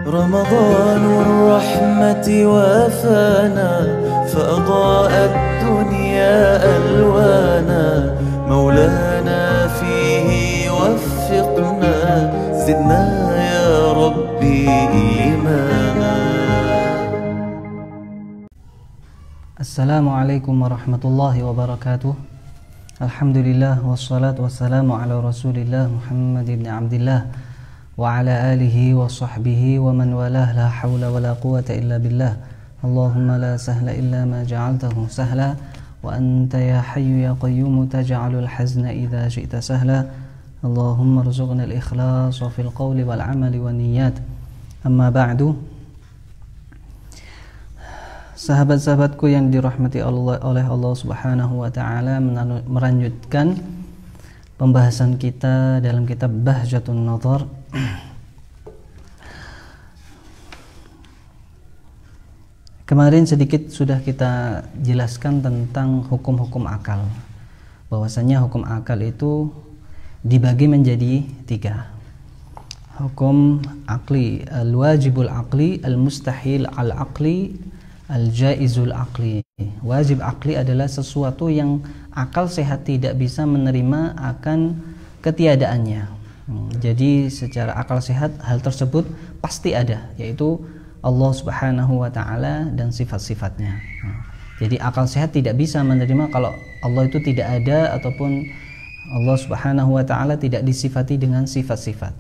رمضان الرحمة وافانا فأضاء الدنيا ألوانا مولانا فيه وفقنا زدنا يا ربي إيمانا. Assalamualaikum warahmatullahi wabarakatuh. Alhamdulillah wassalatu wassalamu ala rasulillah Muhammad ibn Abdillah wa ala alihi wa sahbihi wa man walah, la hawla wa la quwata illa billah. Allahumma la sahla illa ma ja'altahu sahla wa anta ya hayyu ya qayyum taj'alul hazna idha syi'ta sahla. Allahumma rzuqna al-ikhlas wa fil qawli wal amali wa niyyat. Amma ba'du. Sahabat-sahabatku yang dirahmati oleh Allah Subhanahu wa taala, melanjutkan pembahasan kita dalam kitab Bahjatun Nadhar. Kemarin sedikit sudah kita jelaskan tentang hukum-hukum akal. Bahwasanya hukum akal itu dibagi menjadi 3. Hukum akli, al-wajibul akli, al-mustahil al-akli, al-jaizul akli. Wajib akli adalah sesuatu yang akal sehat tidak bisa menerima akan ketiadaannya. Jadi secara akal sehat hal tersebut pasti ada, yaitu Allah Subhanahu wa taala dan sifat-sifatnya. Jadi akal sehat tidak bisa menerima kalau Allah itu tidak ada ataupun Allah Subhanahu wa taala tidak disifati dengan sifat-sifat.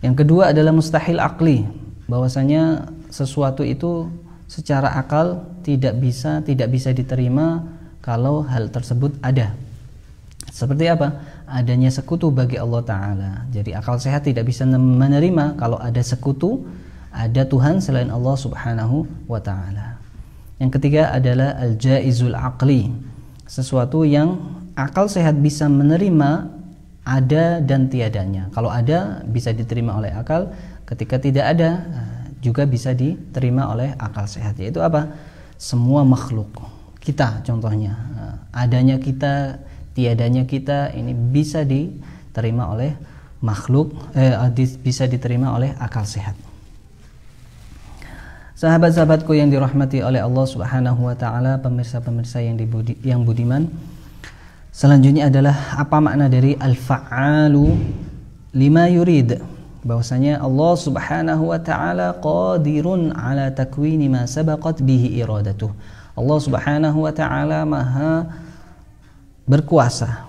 Yang kedua adalah mustahil akli, bahwasanya sesuatu itu secara akal tidak bisa diterima kalau hal tersebut ada. Seperti apa? Adanya sekutu bagi Allah Ta'ala. Jadi akal sehat tidak bisa menerima kalau ada sekutu, ada Tuhan selain Allah Subhanahu wa Ta'ala. Yang ketiga adalah al-jaizul aqli, sesuatu yang akal sehat bisa menerima ada dan tiadanya. Kalau ada bisa diterima oleh akal, ketika tidak ada juga bisa diterima oleh akal sehat. Yaitu apa? Semua makhluk, kita contohnya, adanya kita, tiadanya kita, ini bisa diterima oleh makhluk, bisa diterima oleh akal sehat. Sahabat-sahabatku yang dirahmati oleh Allah Subhanahu wa taala, pemirsa-pemirsa yang budiman, selanjutnya adalah apa makna dari al-fa'alu lima yurid. Bahwasanya Allah Subhanahu wa taala qadirun ala takwini ma sabaqat bihi iradatuh. Allah Subhanahu wa taala maha berkuasa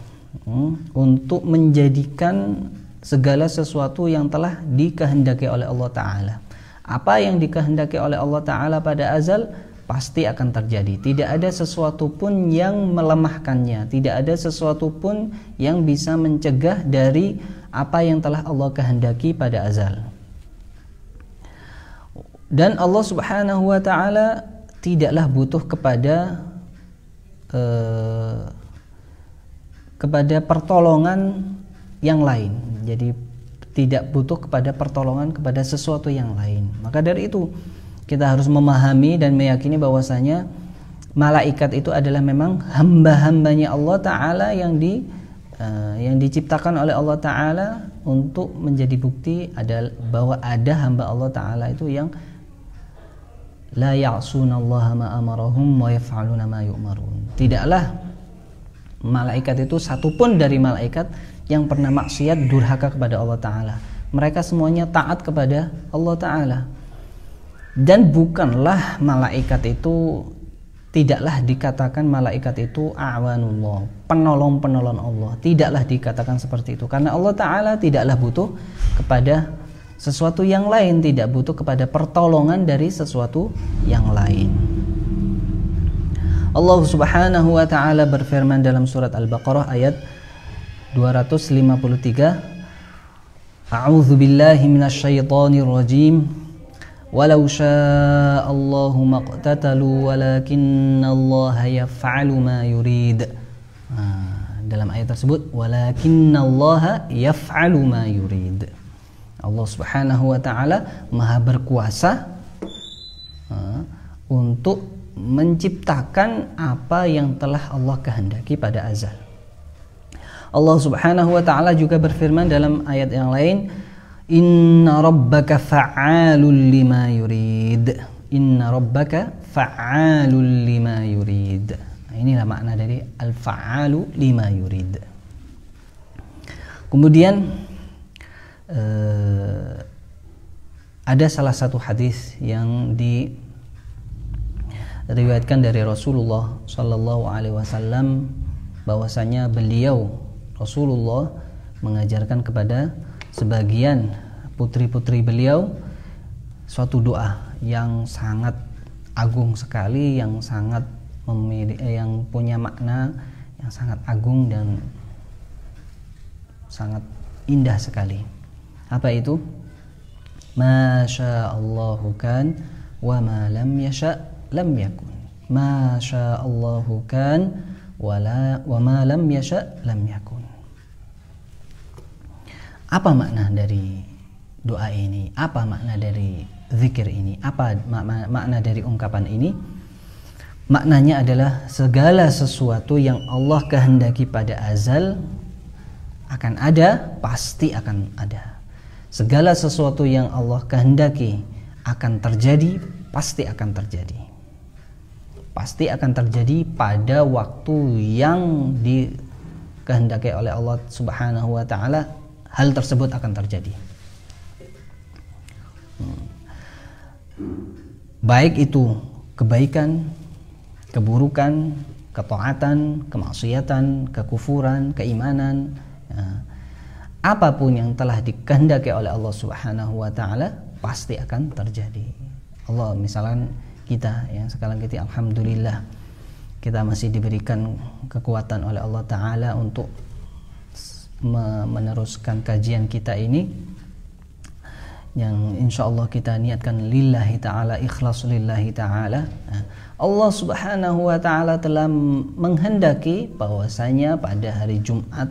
untuk menjadikan segala sesuatu yang telah dikehendaki oleh Allah taala. Apa yang dikehendaki oleh Allah taala pada azal pasti akan terjadi. Tidak ada sesuatu pun yang melemahkannya, tidak ada sesuatu pun yang bisa mencegah dari apa yang telah Allah kehendaki pada azal. Dan Allah Subhanahu wa taala tidaklah butuh kepada pertolongan yang lain. Jadi tidak butuh kepada pertolongan kepada sesuatu yang lain. Maka dari itu kita harus memahami dan meyakini bahwasanya malaikat itu adalah memang hamba-hambanya Allah Ta'ala yang diciptakan oleh Allah Ta'ala untuk menjadi bukti bahwa ada hamba Allah Ta'ala itu yang la ya'sunallaha ma amarahum wa yaf'aluna ma yu'marun. Tidaklah malaikat itu satupun dari malaikat yang pernah maksiat durhaka kepada Allah Ta'ala. Mereka semuanya taat kepada Allah Ta'ala. Dan bukanlah malaikat itu, tidaklah dikatakan malaikat itu a'wanullah, penolong-penolong Allah. Tidaklah dikatakan seperti itu, karena Allah Ta'ala tidaklah butuh kepada sesuatu yang lain, tidak butuh kepada pertolongan dari sesuatu yang lain. Allah Subhanahu wa taala berfirman dalam surat Al-Baqarah ayat 253, A'udzu billahi minasyaitonir rajim. Walau syaa Allahu maqtatalu walakinallaha yaf'alu ma yurid. Dalam ayat tersebut walakinallaha yaf'alu ma yurid. Allah Subhanahu wa taala Maha berkuasa untuk menciptakan apa yang telah Allah kehendaki pada azal. Allah Subhanahu wa taala juga berfirman dalam ayat yang lain, Inna rabbaka fa'alul lima yurid. Inna rabbaka fa'alul lima yurid. Nah, inilah makna dari al-fa'alu lima yurid. Kemudian ada salah satu hadis yang diriwayatkan dari Rasulullah Sallallahu Alaihi Wasallam bahwasanya beliau Rasulullah mengajarkan kepada sebagian putri-putri beliau suatu doa yang sangat agung sekali, yang sangat yang punya makna yang sangat agung dan sangat indah sekali. Apa itu? Ma sya'allahu kan wa ma lam yasha' lam yakun. Ma sya'allahu kan wa ma lam yasha' lam yakun. Apa makna dari doa ini? Apa makna dari zikir ini? Apa makna dari ungkapan ini? Maknanya adalah segala sesuatu yang Allah kehendaki pada azal akan ada, pasti akan ada. Segala sesuatu yang Allah kehendaki akan terjadi, pasti akan terjadi. Pasti akan terjadi pada waktu yang dikehendaki oleh Allah Subhanahu wa taala. Hal tersebut akan terjadi. Baik itu kebaikan, keburukan, ketaatan, kemaksiatan, kekufuran, keimanan, apapun yang telah dikehendaki oleh Allah Subhanahu wa taala pasti akan terjadi. Allah, misalkan kita yang sekarang kita alhamdulillah kita masih diberikan kekuatan oleh Allah taala untuk meneruskan kajian kita ini yang insyaallah kita niatkan lillahi ta'ala, ikhlas lillahi ta'ala. Allah Subhanahu wa ta'ala telah menghendaki bahwasanya pada hari Jumat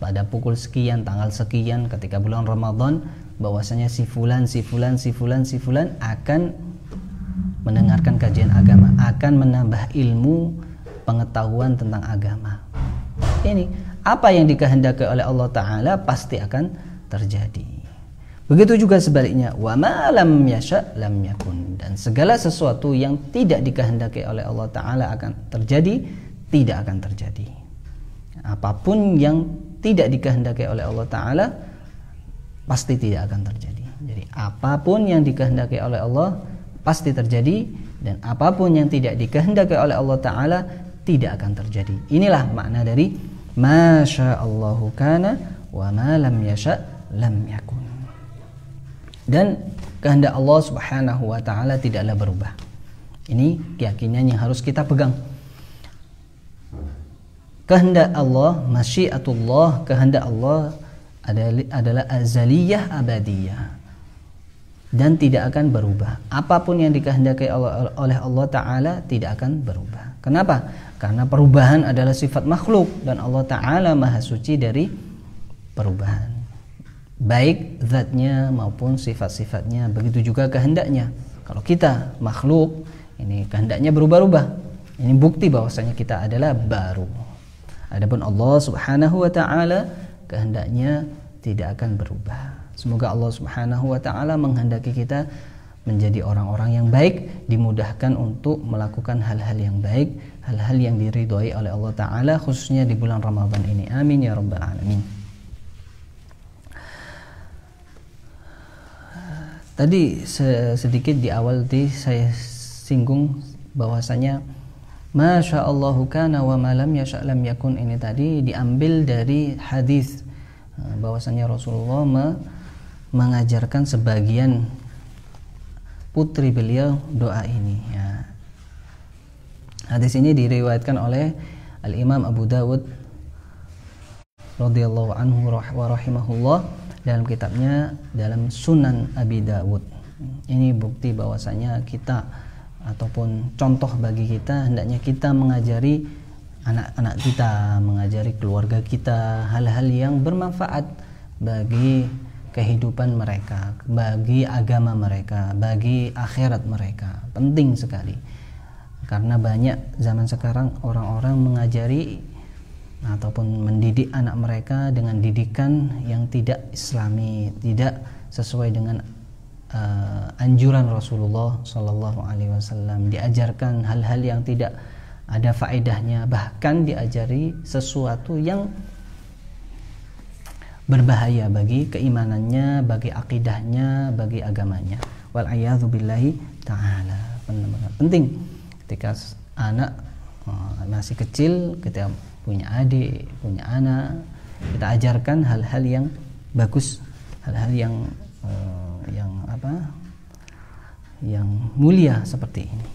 pada pukul sekian, tanggal sekian ketika bulan Ramadan, bahwasanya si fulan akan mendengarkan kajian agama, akan menambah ilmu pengetahuan tentang agama. Ini apa yang dikehendaki oleh Allah Ta'ala pasti akan terjadi. Begitu juga sebaliknya, wa ma lam yasha' lam yakun. Dan segala sesuatu yang tidak dikehendaki oleh Allah Ta'ala akan terjadi, tidak akan terjadi. Apapun yang tidak dikehendaki oleh Allah Ta'ala pasti tidak akan terjadi. Jadi apapun yang dikehendaki oleh Allah pasti terjadi, dan apapun yang tidak dikehendaki oleh Allah Ta'ala tidak akan terjadi. Inilah makna dari Ma sya'allahu kana wa ma lam yasha' lam yakun. Dan kehendak Allah Subhanahu wa taala tidaklah berubah. Ini keyakinan yang harus kita pegang. Kehendak Allah, masyiatullah, kehendak Allah adalah azaliyah abadiyah dan tidak akan berubah. Apapun yang dikehendaki oleh Allah Ta'ala tidak akan berubah. Kenapa? Karena perubahan adalah sifat makhluk dan Allah Ta'ala maha suci dari perubahan, baik zatnya maupun sifat-sifatnya. Begitu juga kehendaknya. Kalau kita makhluk, ini kehendaknya berubah-ubah. Ini bukti bahwasanya kita adalah baru. Adapun Allah Subhanahu wa Ta'ala kehendaknya tidak akan berubah. Semoga Allah Subhanahu wa Ta'ala menghendaki kita menjadi orang-orang yang baik, dimudahkan untuk melakukan hal-hal yang baik, hal-hal yang diridhoi oleh Allah Ta'ala, khususnya di bulan Ramadan ini. Amin ya rabbal alamin. Tadi sedikit di awal saya singgung bahwasanya masyaallahu kana wa ma lam yasha' lam yakun, ini tadi diambil dari hadis bahwasanya Rasulullah mengajarkan sebagian putri beliau doa ini ya. Hadis ini diriwayatkan oleh Al-Imam Abu Dawud radhiyallahu anhu wa rahimahullah dalam kitabnya, dalam Sunan Abi Dawud. Ini bukti bahwasanya kita ataupun contoh bagi kita, hendaknya kita mengajari anak-anak kita, mengajari keluarga kita hal-hal yang bermanfaat bagi kehidupan mereka, bagi agama mereka, bagi akhirat mereka. Penting sekali. Karena banyak zaman sekarang orang-orang mengajari ataupun mendidik anak mereka dengan didikan yang tidak islami, tidak sesuai dengan anjuran Rasulullah Sallallahu Alaihi Wasallam, diajarkan hal-hal yang tidak ada faedahnya, bahkan diajari sesuatu yang berbahaya bagi keimanannya, bagi akidahnya, bagi agamanya. Wal'iyadzu billahi ta'ala. Benar-benar penting ketika anak masih kecil, kita punya adik, punya anak, kita ajarkan hal-hal yang bagus, hal-hal yang yang mulia seperti ini.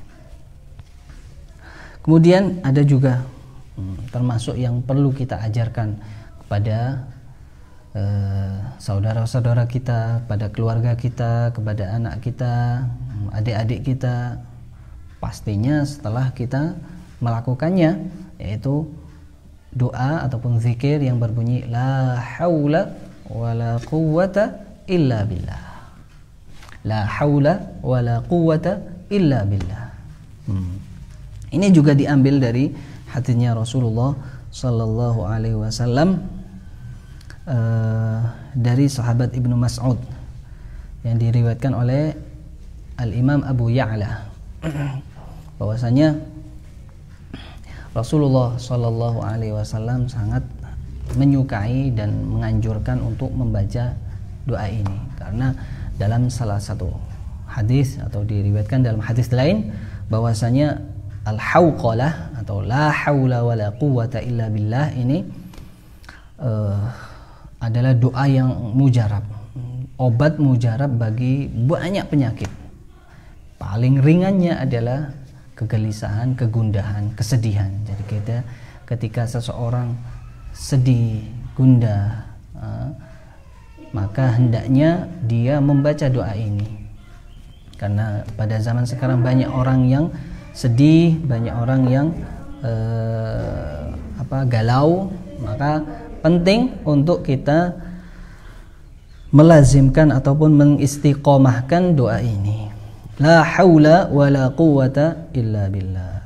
Kemudian ada juga termasuk yang perlu kita ajarkan kepada saudara-saudara kita, pada keluarga kita, kepada anak kita, adik-adik kita, pastinya setelah kita melakukannya, yaitu doa ataupun zikir yang berbunyi la haula wala quwwata illa billah. La haula wala quwwata illa billah. Ini juga diambil dari hadisnya Rasulullah Sallallahu Alaihi Wasallam dari sahabat Ibnu Mas'ud yang diriwayatkan oleh Al-Imam Abu Ya'la, bahwasanya Rasulullah Sallallahu Alaihi Wasallam sangat menyukai dan menganjurkan untuk membaca doa ini, karena dalam salah satu hadis atau diriwayatkan dalam hadis lain bahwasanya al-hauqalah atau la haula wala quwwata illa billah ini adalah doa yang mujarab, obat mujarab bagi banyak penyakit. Paling ringannya adalah kegelisahan, kegundahan, kesedihan. Jadi ketika seseorang sedih, gundah, maka hendaknya dia membaca doa ini, karena pada zaman sekarang banyak orang yang sedih, banyak orang yang galau. Maka penting untuk kita melazimkan ataupun mengistiqomahkan doa ini, la haula wala quwwata illa billah.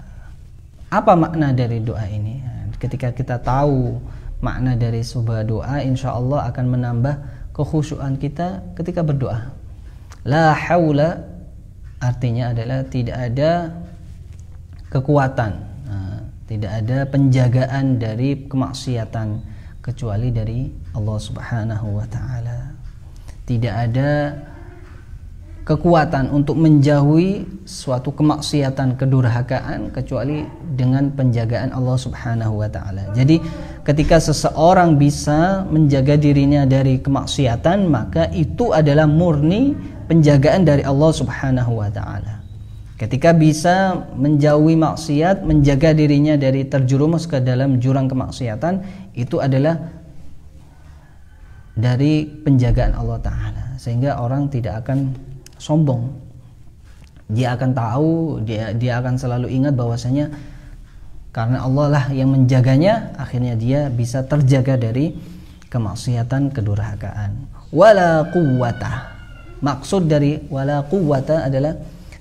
Apa makna dari doa ini? Ketika kita tahu makna dari sebuah doa, insya Allah akan menambah kekhusyuan kita ketika berdoa. La haula artinya adalah tidak ada kekuatan, tidak ada penjagaan dari kemaksiatan kecuali dari Allah Subhanahu wa taala. Tidak ada kekuatan untuk menjauhi suatu kemaksiatan, kedurhakaan kecuali dengan penjagaan Allah Subhanahu wa taala. Jadi ketika seseorang bisa menjaga dirinya dari kemaksiatan, maka itu adalah murni penjagaan dari Allah Subhanahu wa taala. Ketika bisa menjauhi maksiat, menjaga dirinya dari terjerumus ke dalam jurang kemaksiatan, itu adalah dari penjagaan Allah taala. Sehingga orang tidak akan sombong. Dia akan tahu, dia akan selalu ingat bahwasanya karena Allah lah yang menjaganya, akhirnya dia bisa terjaga dari kemaksiatan, kedurhakaan. Wala quwwata. Maksud dari wala quwwata adalah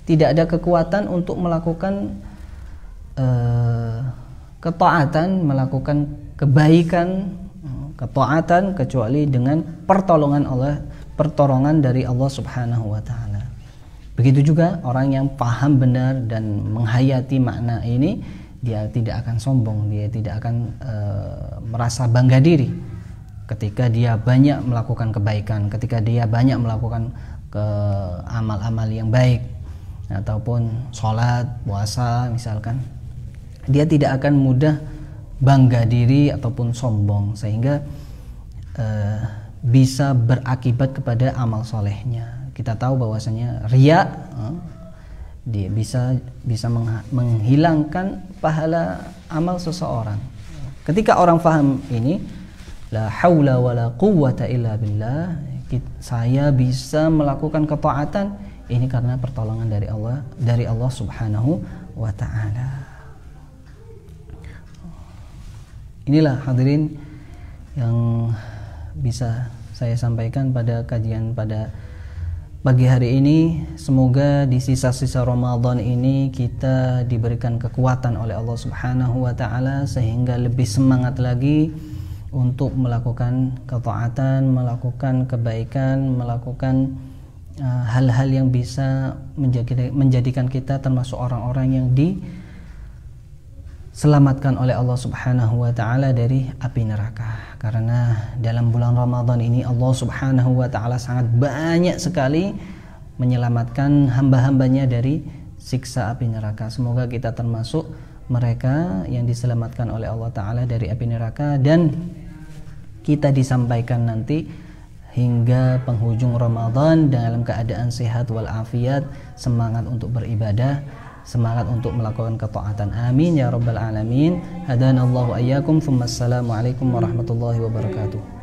tidak ada kekuatan untuk melakukan ketaatan, melakukan kebaikan, ketaatan kecuali dengan pertolongan dari Allah Subhanahu wa taala. Begitu juga orang yang paham benar dan menghayati makna ini, dia tidak akan sombong, dia tidak akan merasa bangga diri ketika dia banyak melakukan kebaikan, ketika dia banyak melakukan amal-amal yang baik, ataupun sholat, puasa misalkan. Dia tidak akan mudah bangga diri ataupun sombong, sehingga bisa berakibat kepada amal solehnya. Kita tahu bahwasanya riya dia bisa menghilangkan pahala amal seseorang. Ketika orang paham ini, la haula wala quwwata illa billah, saya bisa melakukan ketaatan ini karena pertolongan dari Allah Subhanahu wa taala. Inilah hadirin yang bisa saya sampaikan pada kajian pada pagi hari ini. Semoga di sisa-sisa Ramadan ini kita diberikan kekuatan oleh Allah Subhanahu wa taala sehingga lebih semangat lagi untuk melakukan ketaatan, melakukan kebaikan, melakukan hal-hal yang bisa menjadikan kita termasuk orang-orang yang diselamatkan oleh Allah Subhanahu wa taala dari api neraka. Karena dalam bulan Ramadan ini Allah Subhanahu wa taala sangat banyak sekali menyelamatkan hamba-hambanya dari siksa api neraka. Semoga kita termasuk mereka yang diselamatkan oleh Allah Ta'ala dari api neraka, dan kita disampaikan nanti hingga penghujung Ramadan dalam keadaan sehat walafiat, semangat untuk beribadah, semangat untuk melakukan ketaatan. Amin ya rabbal alamin. Hadanallahu ayyakum. Assalamualaikum warahmatullahi wabarakatuh.